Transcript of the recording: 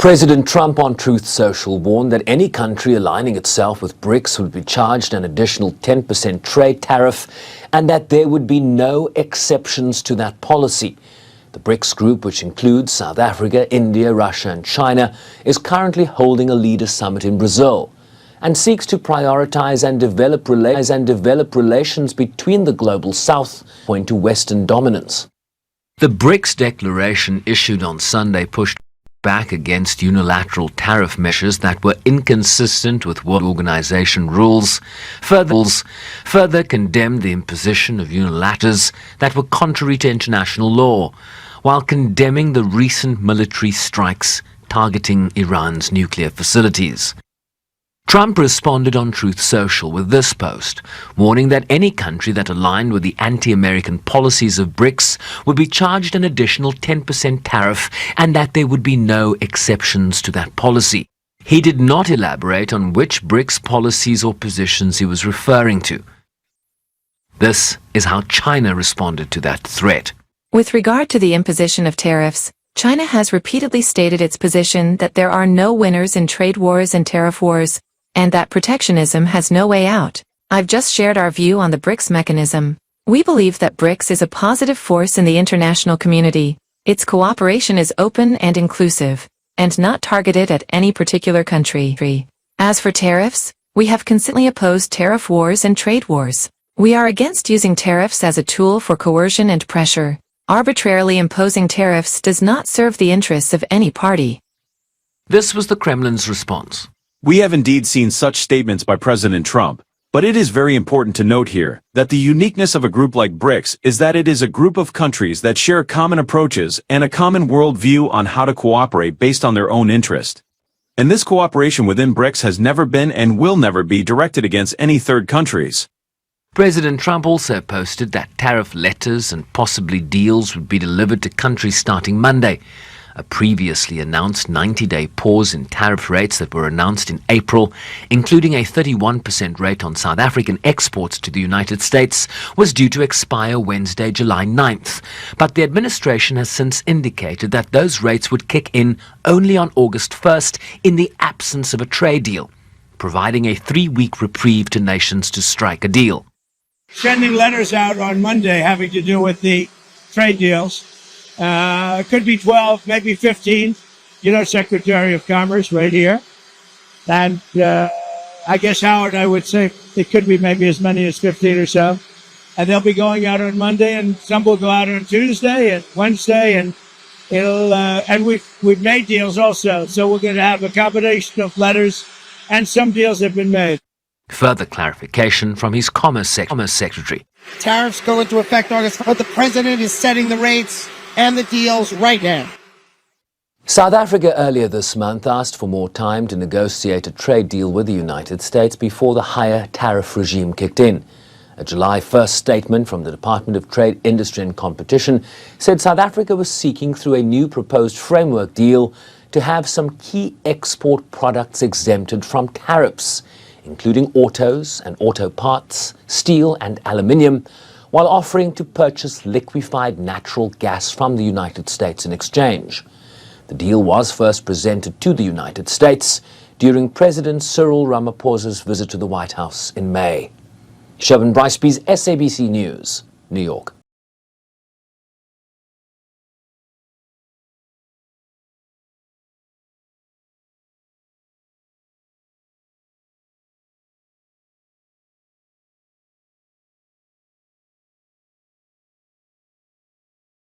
President Trump on Truth Social warned that any country aligning itself with BRICS would be charged an additional 10% trade tariff and that there would be no exceptions to that policy. The BRICS group, which includes South Africa, India, Russia and China, is currently holding a leaders summit in Brazil and seeks to prioritize and develop relations between the global South, point to Western dominance. The BRICS declaration issued on Sunday pushed back against unilateral tariff measures that were inconsistent with World Organization rules, further condemned the imposition of unilaterals that were contrary to international law, while condemning the recent military strikes targeting Iran's nuclear facilities. Trump responded on Truth Social with this post, warning that any country that aligned with the anti-American policies of BRICS would be charged an additional 10% tariff and that there would be no exceptions to that policy. He did not elaborate on which BRICS policies or positions he was referring to. This is how China responded to that threat. With regard to the imposition of tariffs, China has repeatedly stated its position that there are no winners in trade wars and tariff wars, and that protectionism has no way out. I've just shared our view on the BRICS mechanism. We believe that BRICS is a positive force in the international community. Its cooperation is open and inclusive, and not targeted at any particular country. As for tariffs, we have consistently opposed tariff wars and trade wars. We are against using tariffs as a tool for coercion and pressure. Arbitrarily imposing tariffs does not serve the interests of any party. This was the Kremlin's response. We have indeed seen such statements by President Trump, but it is very important to note here that the uniqueness of a group like BRICS is that it is a group of countries that share common approaches and a common worldview on how to cooperate based on their own interest. And this cooperation within BRICS has never been and will never be directed against any third countries. President Trump also posted that tariff letters and possibly deals would be delivered to countries starting Monday. A previously announced 90-day pause in tariff rates that were announced in April, including a 31% rate on South African exports to the United States, was due to expire Wednesday, July 9th. But the administration has since indicated that those rates would kick in only on August 1st in the absence of a trade deal, providing a 3-week reprieve to nations to strike a deal. Sending letters out on Monday having to do with the trade deals. It could be 12, maybe 15, Secretary of Commerce right here. And I guess, Howard, I would say it could be maybe as many as 15 or so. And they'll be going out on Monday, and some will go out on Tuesday and Wednesday, and and we've made deals also. So we're going to have a combination of letters, and some deals have been made. Further clarification from his Commerce Secretary. Tariffs go into effect August, but the president is setting the rates and the deals right now. South Africa earlier this month asked for more time to negotiate a trade deal with the United States before the higher tariff regime kicked in. A July 1st statement from the Department of Trade, Industry and Competition said South Africa was seeking through a new proposed framework deal to have some key export products exempted from tariffs, including autos and auto parts, steel and aluminium, while offering to purchase liquefied natural gas from the United States in exchange. The deal was first presented to the United States during President Cyril Ramaphosa's visit to the White House in May. Sherwin Bryce-Pease, SABC News, New York.